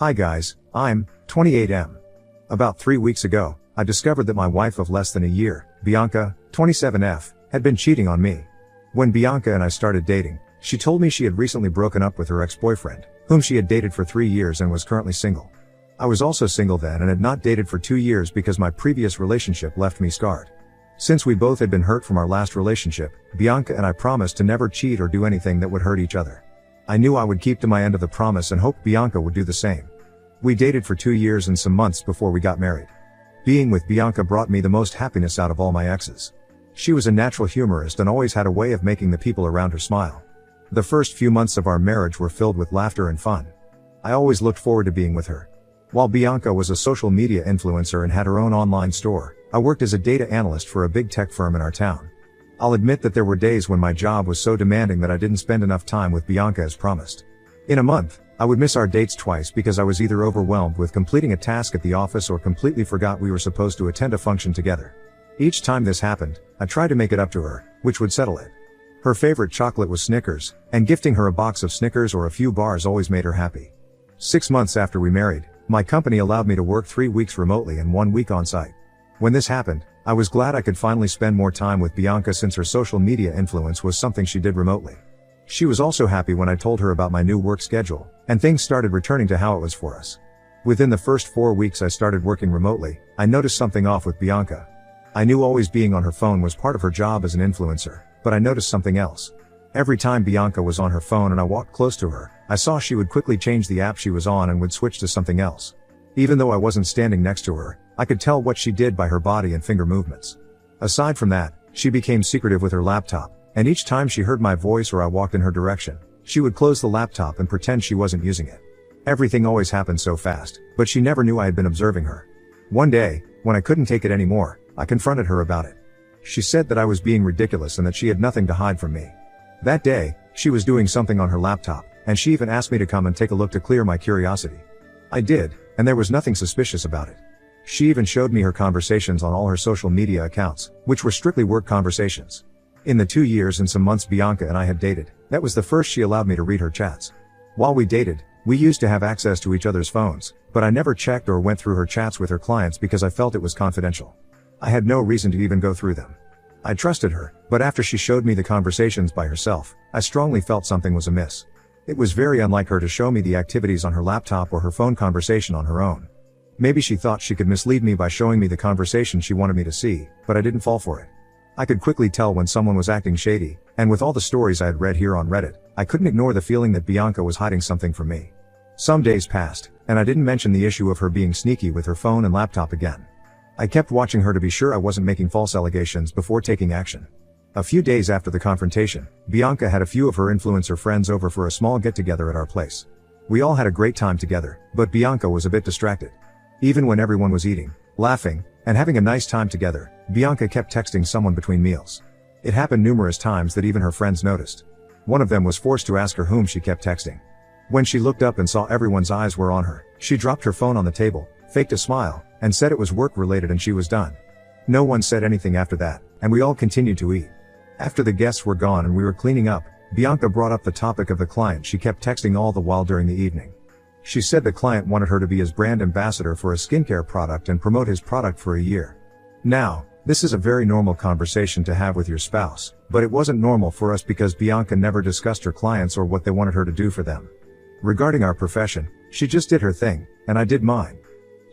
Hi guys, I'm 28M. About 3 weeks ago, I discovered that my wife of less than a year, Bianca, 27F, had been cheating on me. When Bianca and I started dating, she told me she had recently broken up with her ex-boyfriend, whom she had dated for 3 years and was currently single. I was also single then and had not dated for 2 years because my previous relationship left me scarred. Since we both had been hurt from our last relationship, Bianca and I promised to never cheat or do anything that would hurt each other. I knew I would keep to my end of the promise and hoped Bianca would do the same. We dated for 2 years and some months before we got married. Being with Bianca brought me the most happiness out of all my exes. She was a natural humorist and always had a way of making the people around her smile. The first few months of our marriage were filled with laughter and fun. I always looked forward to being with her. While Bianca was a social media influencer and had her own online store, I worked as a data analyst for a big tech firm in our town. I'll admit that there were days when my job was so demanding that I didn't spend enough time with Bianca as promised. In a month, I would miss our dates twice because I was either overwhelmed with completing a task at the office or completely forgot we were supposed to attend a function together. Each time this happened, I tried to make it up to her, which would settle it. Her favorite chocolate was Snickers, and gifting her a box of Snickers or a few bars always made her happy. 6 months after we married, my company allowed me to work 3 weeks remotely and 1 week on site. When this happened, I was glad I could finally spend more time with Bianca since her social media influence was something she did remotely. She was also happy when I told her about my new work schedule, and things started returning to how it was for us. Within the first 4 weeks I started working remotely, I noticed something off with Bianca. I knew always being on her phone was part of her job as an influencer, but I noticed something else. Every time Bianca was on her phone and I walked close to her, I saw she would quickly change the app she was on and would switch to something else. Even though I wasn't standing next to her, I could tell what she did by her body and finger movements. Aside from that, she became secretive with her laptop, and each time she heard my voice or I walked in her direction, she would close the laptop and pretend she wasn't using it. Everything always happened so fast, but she never knew I had been observing her. One day, when I couldn't take it anymore, I confronted her about it. She said that I was being ridiculous and that she had nothing to hide from me. That day, she was doing something on her laptop, and she even asked me to come and take a look to clear my curiosity. I did, and there was nothing suspicious about it. She even showed me her conversations on all her social media accounts, which were strictly work conversations. In the 2 years and some months Bianca and I had dated, that was the first she allowed me to read her chats. While we dated, we used to have access to each other's phones, but I never checked or went through her chats with her clients because I felt it was confidential. I had no reason to even go through them. I trusted her, but after she showed me the conversations by herself, I strongly felt something was amiss. It was very unlike her to show me the activities on her laptop or her phone conversation on her own. Maybe she thought she could mislead me by showing me the conversation she wanted me to see, but I didn't fall for it. I could quickly tell when someone was acting shady, and with all the stories I had read here on Reddit, I couldn't ignore the feeling that Bianca was hiding something from me. Some days passed, and I didn't mention the issue of her being sneaky with her phone and laptop again. I kept watching her to be sure I wasn't making false allegations before taking action. A few days after the confrontation, Bianca had a few of her influencer friends over for a small get-together at our place. We all had a great time together, but Bianca was a bit distracted. Even when everyone was eating, laughing, and having a nice time together, Bianca kept texting someone between meals. It happened numerous times that even her friends noticed. One of them was forced to ask her whom she kept texting. When she looked up and saw everyone's eyes were on her, she dropped her phone on the table, faked a smile, and said it was work-related and she was done. No one said anything after that, and we all continued to eat. After the guests were gone and we were cleaning up, Bianca brought up the topic of the client she kept texting all the while during the evening. She said the client wanted her to be his brand ambassador for a skincare product and promote his product for a year. Now, this is a very normal conversation to have with your spouse, but it wasn't normal for us because Bianca never discussed her clients or what they wanted her to do for them. Regarding our profession, she just did her thing, and I did mine.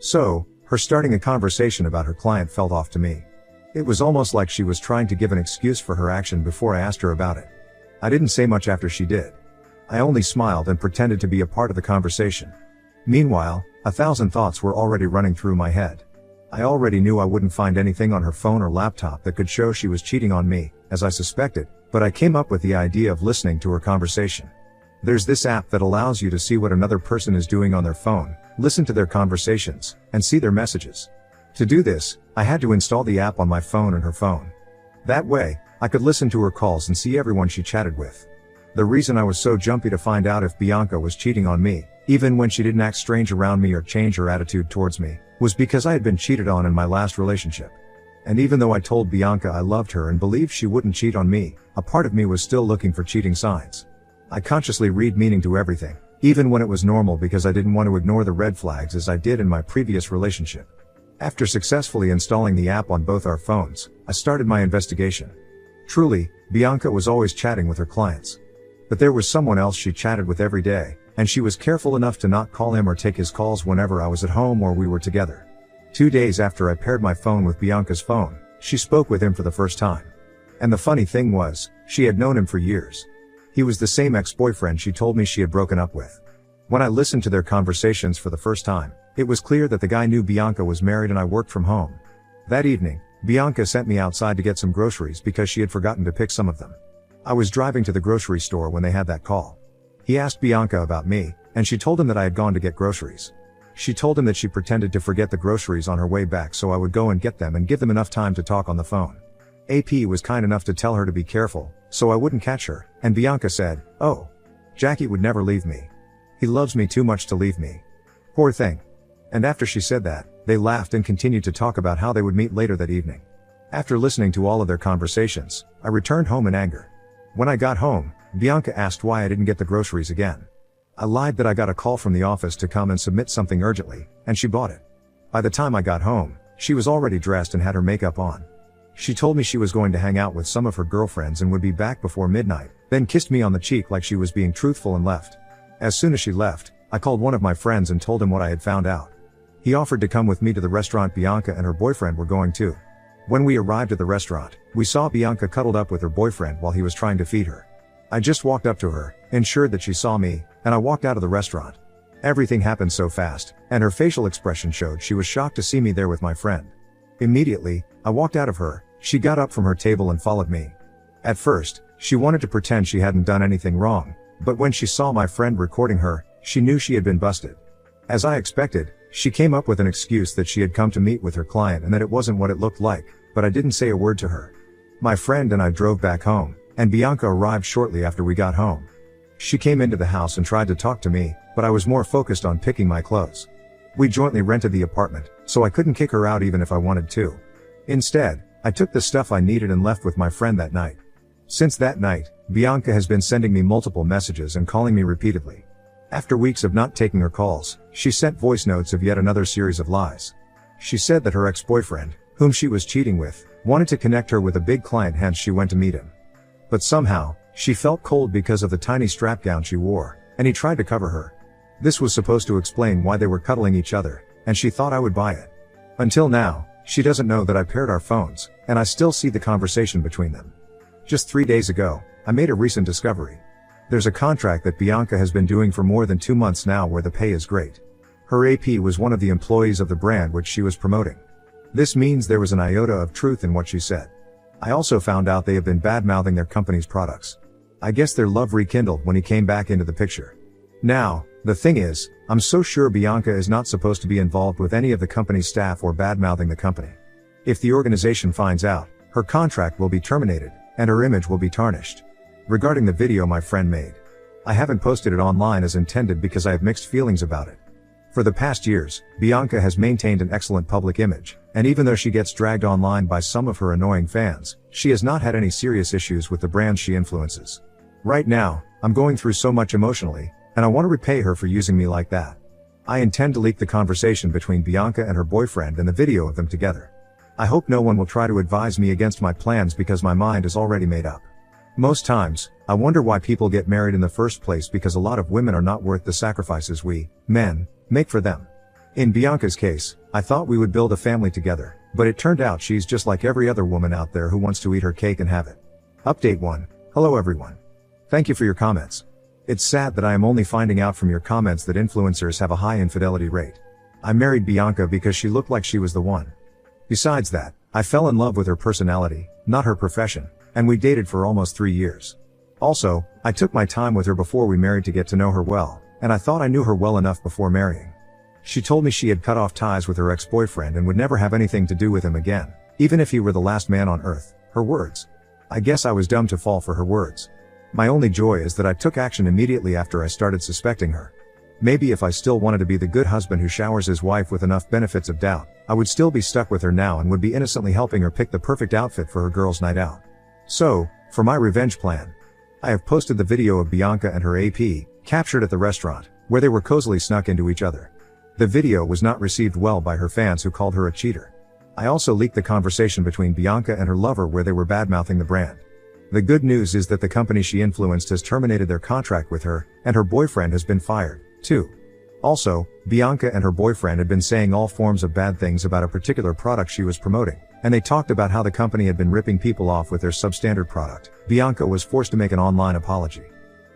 So, her starting a conversation about her client felt off to me. It was almost like she was trying to give an excuse for her action before I asked her about it. I didn't say much after she did. I only smiled and pretended to be a part of the conversation. Meanwhile, 1,000 thoughts were already running through my head. I already knew I wouldn't find anything on her phone or laptop that could show she was cheating on me, as I suspected, but I came up with the idea of listening to her conversation. There's this app that allows you to see what another person is doing on their phone, listen to their conversations, and see their messages. To do this, I had to install the app on my phone and her phone. That way, I could listen to her calls and see everyone she chatted with. The reason I was so jumpy to find out if Bianca was cheating on me, even when she didn't act strange around me or change her attitude towards me, was because I had been cheated on in my last relationship. And even though I told Bianca I loved her and believed she wouldn't cheat on me, a part of me was still looking for cheating signs. I consciously read meaning to everything, even when it was normal because I didn't want to ignore the red flags as I did in my previous relationship. After successfully installing the app on both our phones, I started my investigation. Truly, Bianca was always chatting with her clients. But there was someone else she chatted with every day, and she was careful enough to not call him or take his calls whenever I was at home or we were together. 2 days after I paired my phone with Bianca's phone, she spoke with him for the first time. And the funny thing was, she had known him for years. He was the same ex-boyfriend she told me she had broken up with. When I listened to their conversations for the first time, it was clear that the guy knew Bianca was married and I worked from home. That evening, Bianca sent me outside to get some groceries because she had forgotten to pick some of them. I was driving to the grocery store when they had that call. He asked Bianca about me, and she told him that I had gone to get groceries. She told him that she pretended to forget the groceries on her way back so I would go and get them and give them enough time to talk on the phone. AP was kind enough to tell her to be careful, so I wouldn't catch her, and Bianca said, "Oh, Jackie would never leave me. He loves me too much to leave me. Poor thing." And after she said that, they laughed and continued to talk about how they would meet later that evening. After listening to all of their conversations, I returned home in anger. When I got home, Bianca asked why I didn't get the groceries again. I lied that I got a call from the office to come and submit something urgently, and she bought it. By the time I got home, she was already dressed and had her makeup on. She told me she was going to hang out with some of her girlfriends and would be back before midnight, then kissed me on the cheek like she was being truthful and left. As soon as she left, I called one of my friends and told him what I had found out. He offered to come with me to the restaurant Bianca and her boyfriend were going to. When we arrived at the restaurant, we saw Bianca cuddled up with her boyfriend while he was trying to feed her. I just walked up to her, ensured that she saw me, and I walked out of the restaurant. Everything happened so fast, and her facial expression showed she was shocked to see me there with my friend. Immediately, I walked out of her. She got up from her table and followed me. At first, she wanted to pretend she hadn't done anything wrong, but when she saw my friend recording her, she knew she had been busted. As I expected, she came up with an excuse that she had come to meet with her client and that it wasn't what it looked like, but I didn't say a word to her. My friend and I drove back home, and Bianca arrived shortly after we got home. She came into the house and tried to talk to me, but I was more focused on picking my clothes. We jointly rented the apartment, so I couldn't kick her out even if I wanted to. Instead, I took the stuff I needed and left with my friend that night. Since that night, Bianca has been sending me multiple messages and calling me repeatedly. After weeks of not taking her calls, she sent voice notes of yet another series of lies. She said that her ex-boyfriend, whom she was cheating with, wanted to connect her with a big client, hence she went to meet him. But somehow, she felt cold because of the tiny strap gown she wore, and he tried to cover her. This was supposed to explain why they were cuddling each other, and she thought I would buy it. Until now, she doesn't know that I paired our phones, and I still see the conversation between them. Just 3 days ago, I made a recent discovery. There's a contract that Bianca has been doing for more than 2 months now where the pay is great. Her AP was one of the employees of the brand which she was promoting. This means there was an iota of truth in what she said. I also found out they have been bad-mouthing their company's products. I guess their love rekindled when he came back into the picture. Now, the thing is, I'm so sure Bianca is not supposed to be involved with any of the company's staff or bad-mouthing the company. If the organization finds out, her contract will be terminated, and her image will be tarnished. Regarding the video my friend made, I haven't posted it online as intended because I have mixed feelings about it. For the past years, Bianca has maintained an excellent public image, and even though she gets dragged online by some of her annoying fans, she has not had any serious issues with the brands she influences. Right now, I'm going through so much emotionally, and I want to repay her for using me like that. I intend to leak the conversation between Bianca and her boyfriend and the video of them together. I hope no one will try to advise me against my plans because my mind is already made up. Most times, I wonder why people get married in the first place because a lot of women are not worth the sacrifices we, men, make for them. In Bianca's case, I thought we would build a family together, but it turned out she's just like every other woman out there who wants to eat her cake and have it. Update 1. Hello everyone. Thank you for your comments. It's sad that I am only finding out from your comments that influencers have a high infidelity rate. I married Bianca because she looked like she was the one. Besides that, I fell in love with her personality, not her profession, and we dated for almost 3 years. Also, I took my time with her before we married to get to know her well, and I thought I knew her well enough before marrying. She told me she had cut off ties with her ex-boyfriend and would never have anything to do with him again, even if he were the last man on earth, her words. I guess I was dumb to fall for her words. My only joy is that I took action immediately after I started suspecting her. Maybe if I still wanted to be the good husband who showers his wife with enough benefits of doubt, I would still be stuck with her now and would be innocently helping her pick the perfect outfit for her girls' night out. So, for my revenge plan, I have posted the video of Bianca and her AP, captured at the restaurant, where they were cozily snuck into each other. The video was not received well by her fans who called her a cheater. I also leaked the conversation between Bianca and her lover where they were bad-mouthing the brand. The good news is that the company she influenced has terminated their contract with her, and her boyfriend has been fired, too. Also, Bianca and her boyfriend had been saying all forms of bad things about a particular product she was promoting, and they talked about how the company had been ripping people off with their substandard product. Bianca was forced to make an online apology.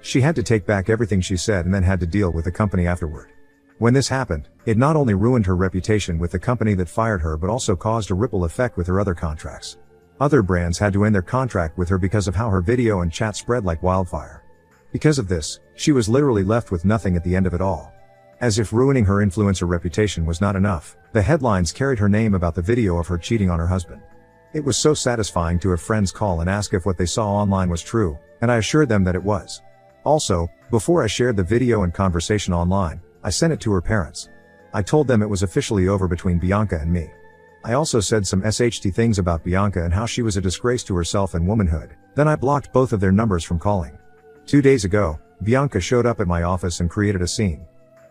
She had to take back everything she said and then had to deal with the company afterward. When this happened, it not only ruined her reputation with the company that fired her but also caused a ripple effect with her other contracts. Other brands had to end their contract with her because of how her video and chat spread like wildfire. Because of this, she was literally left with nothing at the end of it all. As if ruining her influencer reputation was not enough, the headlines carried her name about the video of her cheating on her husband. It was so satisfying to have friends call and ask if what they saw online was true, and I assured them that it was. Also, before I shared the video and conversation online, I sent it to her parents. I told them it was officially over between Bianca and me. I also said some SHT things about Bianca and how she was a disgrace to herself and womanhood, then I blocked both of their numbers from calling. 2 days ago, Bianca showed up at my office and created a scene.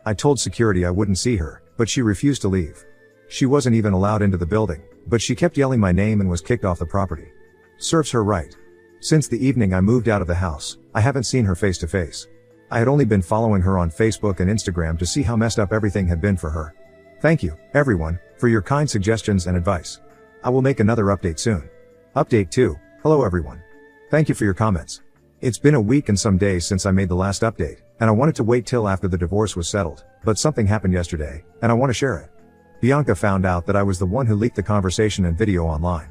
I told security I wouldn't see her, but she refused to leave. She wasn't even allowed into the building, but she kept yelling my name and was kicked off the property. Serves her right. Since the evening I moved out of the house, I haven't seen her face to face. I had only been following her on Facebook and Instagram to see how messed up everything had been for her. Thank you, everyone, for your kind suggestions and advice. I will make another update soon. Update 2. Hello everyone. Thank you for your comments. It's been a week and some days since I made the last update, and I wanted to wait till after the divorce was settled, but something happened yesterday, and I want to share it. Bianca found out that I was the one who leaked the conversation and video online.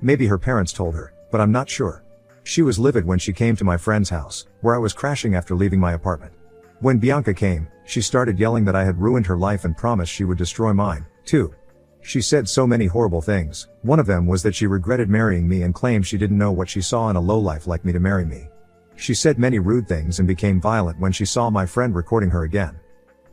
Maybe her parents told her, but I'm not sure. She was livid when she came to my friend's house, where I was crashing after leaving my apartment. When Bianca came, she started yelling that I had ruined her life and promised she would destroy mine, too. She said so many horrible things. One of them was that she regretted marrying me and claimed she didn't know what she saw in a lowlife like me to marry me. She said many rude things and became violent when she saw my friend recording her again.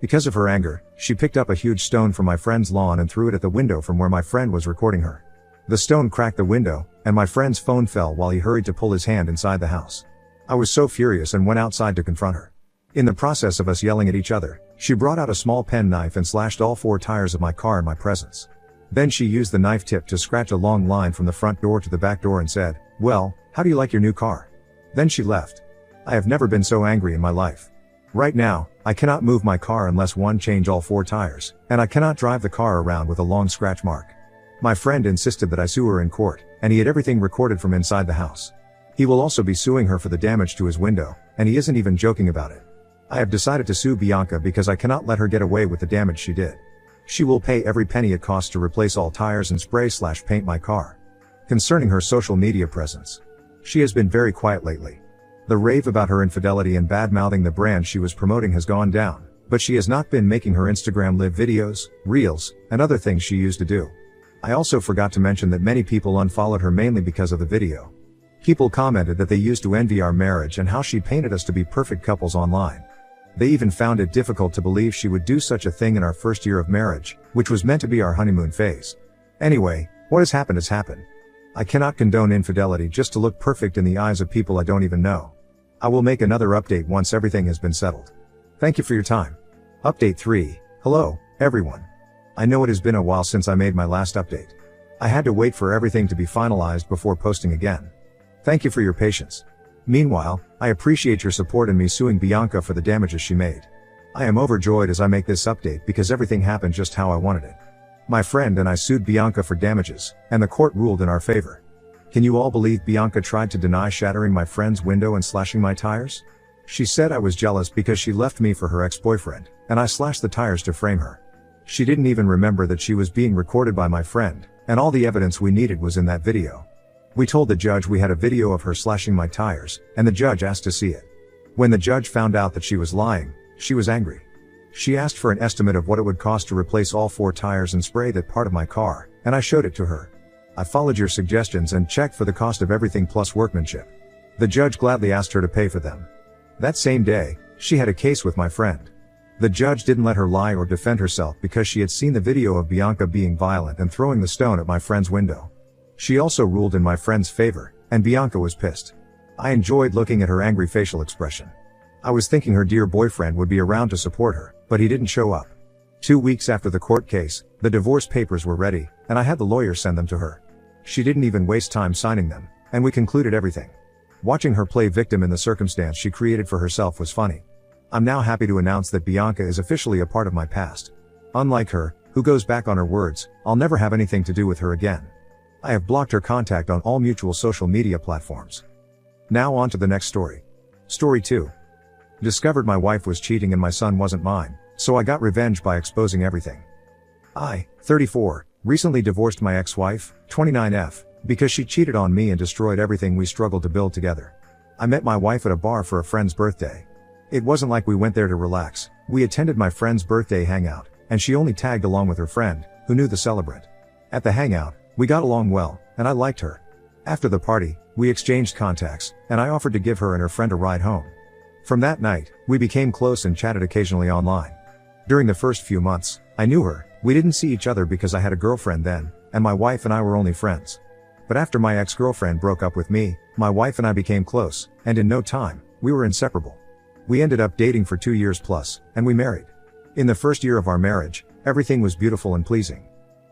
Because of her anger, she picked up a huge stone from my friend's lawn and threw it at the window from where my friend was recording her. The stone cracked the window, and my friend's phone fell while he hurried to pull his hand inside the house. I was so furious and went outside to confront her. In the process of us yelling at each other, she brought out a small pen knife and slashed all 4 tires of my car in my presence. Then she used the knife tip to scratch a long line from the front door to the back door and said, "Well, how do you like your new car?" Then she left. I have never been so angry in my life. Right now, I cannot move my car unless one change all 4 tires, and I cannot drive the car around with a long scratch mark. My friend insisted that I sue her in court, and he had everything recorded from inside the house. He will also be suing her for the damage to his window, and he isn't even joking about it. I have decided to sue Bianca because I cannot let her get away with the damage she did. She will pay every penny it costs to replace all tires and spray/paint my car. Concerning her social media presence, she has been very quiet lately. The rave about her infidelity and bad-mouthing the brand she was promoting has gone down, but she has not been making her Instagram live videos, reels, and other things she used to do. I also forgot to mention that many people unfollowed her mainly because of the video. People commented that they used to envy our marriage and how she painted us to be perfect couples online. They even found it difficult to believe she would do such a thing in our first year of marriage, which was meant to be our honeymoon phase. Anyway, what has happened. I cannot condone infidelity just to look perfect in the eyes of people I don't even know. I will make another update once everything has been settled. Thank you for your time. Update 3. Hello, everyone. I know it has been a while since I made my last update. I had to wait for everything to be finalized before posting again. Thank you for your patience. Meanwhile, I appreciate your support in me suing Bianca for the damages she made. I am overjoyed as I make this update because everything happened just how I wanted it. My friend and I sued Bianca for damages, and the court ruled in our favor. Can you all believe Bianca tried to deny shattering my friend's window and slashing my tires? She said I was jealous because she left me for her ex-boyfriend, and I slashed the tires to frame her. She didn't even remember that she was being recorded by my friend, and all the evidence we needed was in that video. We told the judge we had a video of her slashing my tires, and the judge asked to see it. When the judge found out that she was lying, she was angry. She asked for an estimate of what it would cost to replace all 4 tires and spray that part of my car, and I showed it to her. I followed your suggestions and checked for the cost of everything plus workmanship. The judge gladly asked her to pay for them. That same day, she had a case with my friend. The judge didn't let her lie or defend herself because she had seen the video of Bianca being violent and throwing the stone at my friend's window. She also ruled in my friend's favor, and Bianca was pissed. I enjoyed looking at her angry facial expression. I was thinking her dear boyfriend would be around to support her, but he didn't show up. 2 weeks after the court case, the divorce papers were ready, and I had the lawyer send them to her. She didn't even waste time signing them, and we concluded everything. Watching her play victim in the circumstance she created for herself was funny. I'm now happy to announce that Bianca is officially a part of my past. Unlike her, who goes back on her words, I'll never have anything to do with her again. I have blocked her contact on all mutual social media platforms. Now on to the next story. Story 2. Discovered my wife was cheating and my son wasn't mine, so I got revenge by exposing everything. I, 34, recently divorced my ex-wife, 29F, because she cheated on me and destroyed everything we struggled to build together. I met my wife at a bar for a friend's birthday. It wasn't like we went there to relax, we attended my friend's birthday hangout, and she only tagged along with her friend, who knew the celebrant. At the hangout, we got along well, and I liked her. After the party, we exchanged contacts, and I offered to give her and her friend a ride home. From that night, we became close and chatted occasionally online. During the first few months, I knew her. We didn't see each other because I had a girlfriend then, and my wife and I were only friends. But after my ex-girlfriend broke up with me, my wife and I became close, and in no time, we were inseparable. We ended up dating for 2 years plus, and we married. In the first year of our marriage, everything was beautiful and pleasing.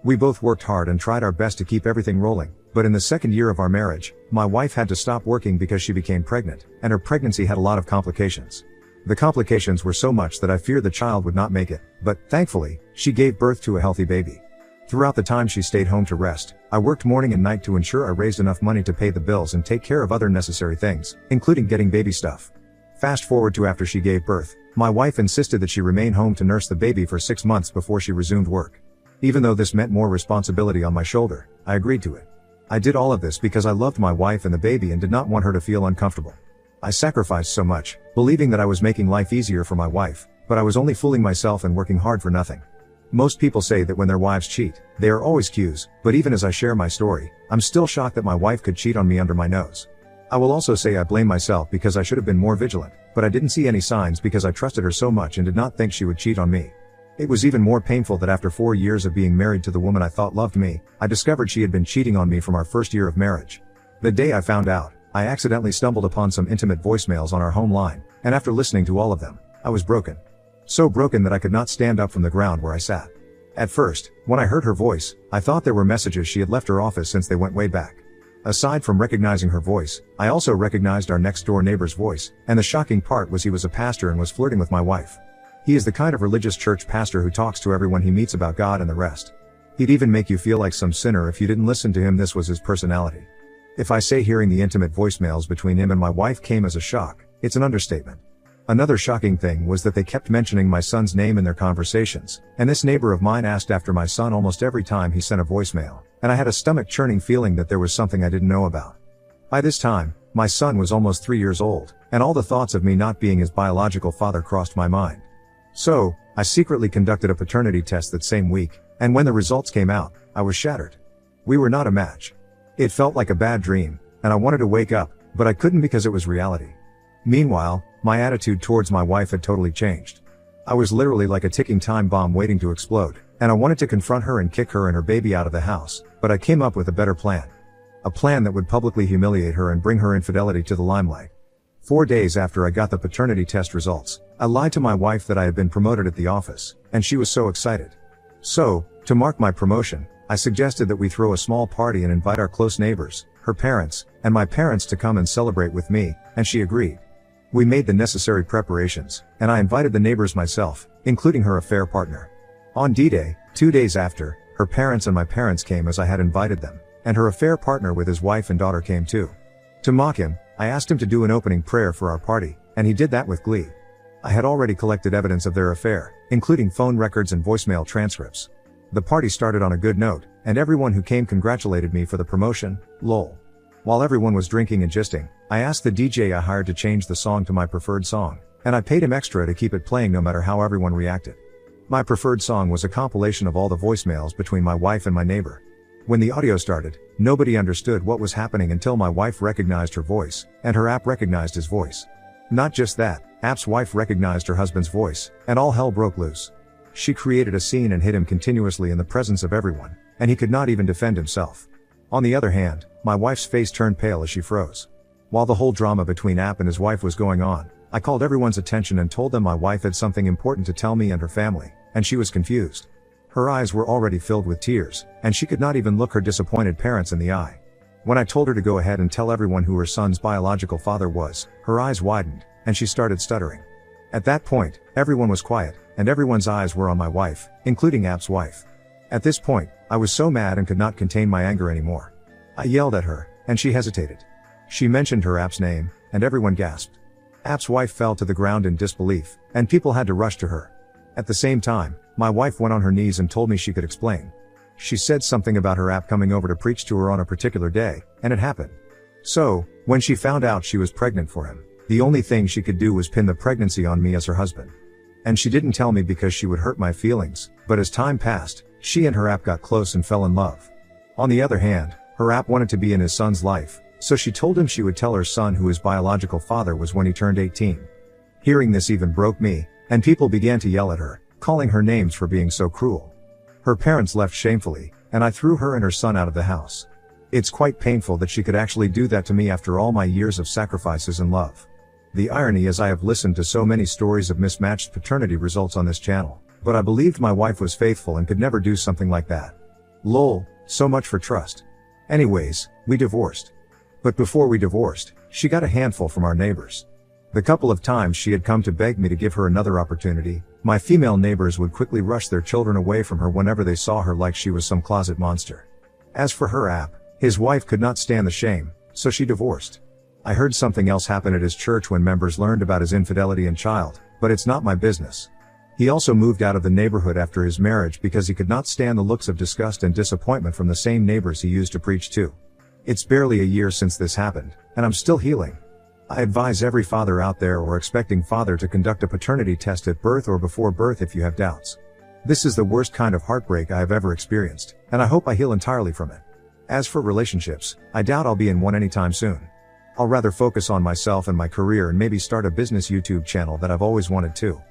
We both worked hard and tried our best to keep everything rolling, but in the second year of our marriage, my wife had to stop working because she became pregnant, and her pregnancy had a lot of complications. The complications were so much that I feared the child would not make it, but, thankfully, she gave birth to a healthy baby. Throughout the time she stayed home to rest, I worked morning and night to ensure I raised enough money to pay the bills and take care of other necessary things, including getting baby stuff. Fast forward to after she gave birth, my wife insisted that she remain home to nurse the baby for 6 months before she resumed work. Even though this meant more responsibility on my shoulder, I agreed to it. I did all of this because I loved my wife and the baby and did not want her to feel uncomfortable. I sacrificed so much, believing that I was making life easier for my wife, but I was only fooling myself and working hard for nothing. Most people say that when their wives cheat, they are always cues, but even as I share my story, I'm still shocked that my wife could cheat on me under my nose. I will also say I blame myself because I should have been more vigilant, but I didn't see any signs because I trusted her so much and did not think she would cheat on me. It was even more painful that after 4 years of being married to the woman I thought loved me, I discovered she had been cheating on me from our first year of marriage. The day I found out, I accidentally stumbled upon some intimate voicemails on our home line, and after listening to all of them, I was broken. So broken that I could not stand up from the ground where I sat. At first, when I heard her voice, I thought there were messages she had left her office since they went way back. Aside from recognizing her voice, I also recognized our next door neighbor's voice, and the shocking part was he was a pastor and was flirting with my wife. He is the kind of religious church pastor who talks to everyone he meets about God and the rest. He'd even make you feel like some sinner if you didn't listen to him. This was his personality. If I say hearing the intimate voicemails between him and my wife came as a shock, it's an understatement. Another shocking thing was that they kept mentioning my son's name in their conversations, and this neighbor of mine asked after my son almost every time he sent a voicemail, and I had a stomach-churning feeling that there was something I didn't know about. By this time, my son was almost 3 years old, and all the thoughts of me not being his biological father crossed my mind. So, I secretly conducted a paternity test that same week, and when the results came out, I was shattered. We were not a match. It felt like a bad dream, and I wanted to wake up, but I couldn't because it was reality. Meanwhile, my attitude towards my wife had totally changed. I was literally like a ticking time bomb waiting to explode, and I wanted to confront her and kick her and her baby out of the house, but I came up with a better plan. A plan that would publicly humiliate her and bring her infidelity to the limelight. 4 days after I got the paternity test results, I lied to my wife that I had been promoted at the office, and she was so excited. So, to mark my promotion, I suggested that we throw a small party and invite our close neighbors, her parents, and my parents to come and celebrate with me, and she agreed. We made the necessary preparations, and I invited the neighbors myself, including her affair partner. On D-Day, 2 days after, her parents and my parents came as I had invited them, and her affair partner with his wife and daughter came too. To mock him, I asked him to do an opening prayer for our party, and he did that with glee. I had already collected evidence of their affair, including phone records and voicemail transcripts. The party started on a good note, and everyone who came congratulated me for the promotion, lol. While everyone was drinking and gisting, I asked the DJ I hired to change the song to my preferred song, and I paid him extra to keep it playing no matter how everyone reacted. My preferred song was a compilation of all the voicemails between my wife and my neighbor. When the audio started, nobody understood what was happening until my wife recognized her voice, and her app recognized his voice. Not just that, app's wife recognized her husband's voice, and all hell broke loose. She created a scene and hit him continuously in the presence of everyone, and he could not even defend himself. On the other hand, my wife's face turned pale as she froze. While the whole drama between App and his wife was going on, I called everyone's attention and told them my wife had something important to tell me and her family, and she was confused. Her eyes were already filled with tears, and she could not even look her disappointed parents in the eye. When I told her to go ahead and tell everyone who her son's biological father was, her eyes widened, and she started stuttering. At that point, everyone was quiet, and everyone's eyes were on my wife, including App's wife. At this point, I was so mad and could not contain my anger anymore. I yelled at her, and she hesitated. She mentioned her App's name, and everyone gasped. App's wife fell to the ground in disbelief, and people had to rush to her. At the same time, my wife went on her knees and told me she could explain. She said something about her App coming over to preach to her on a particular day, and it happened. So, when she found out she was pregnant for him, the only thing she could do was pin the pregnancy on me as her husband. And she didn't tell me because she would hurt my feelings, but as time passed, she and her App got close and fell in love. On the other hand, her App wanted to be in his son's life, so she told him she would tell her son who his biological father was when he turned 18. Hearing this even broke me, and people began to yell at her, calling her names for being so cruel. Her parents left shamefully, and I threw her and her son out of the house. It's quite painful that she could actually do that to me after all my years of sacrifices and love. The irony is I have listened to so many stories of mismatched paternity results on this channel, but I believed my wife was faithful and could never do something like that. Lol, so much for trust. Anyways, we divorced. But before we divorced, she got a handful from our neighbors. The couple of times she had come to beg me to give her another opportunity, my female neighbors would quickly rush their children away from her whenever they saw her like she was some closet monster. As for her App, his wife could not stand the shame, so she divorced. I heard something else happen at his church when members learned about his infidelity and child, but it's not my business. He also moved out of the neighborhood after his marriage because he could not stand the looks of disgust and disappointment from the same neighbors he used to preach to. It's barely a year since this happened, and I'm still healing. I advise every father out there or expecting father to conduct a paternity test at birth or before birth if you have doubts. This is the worst kind of heartbreak I have ever experienced, and I hope I heal entirely from it. As for relationships, I doubt I'll be in one anytime soon. I'll rather focus on myself and my career and maybe start a business YouTube channel that I've always wanted to.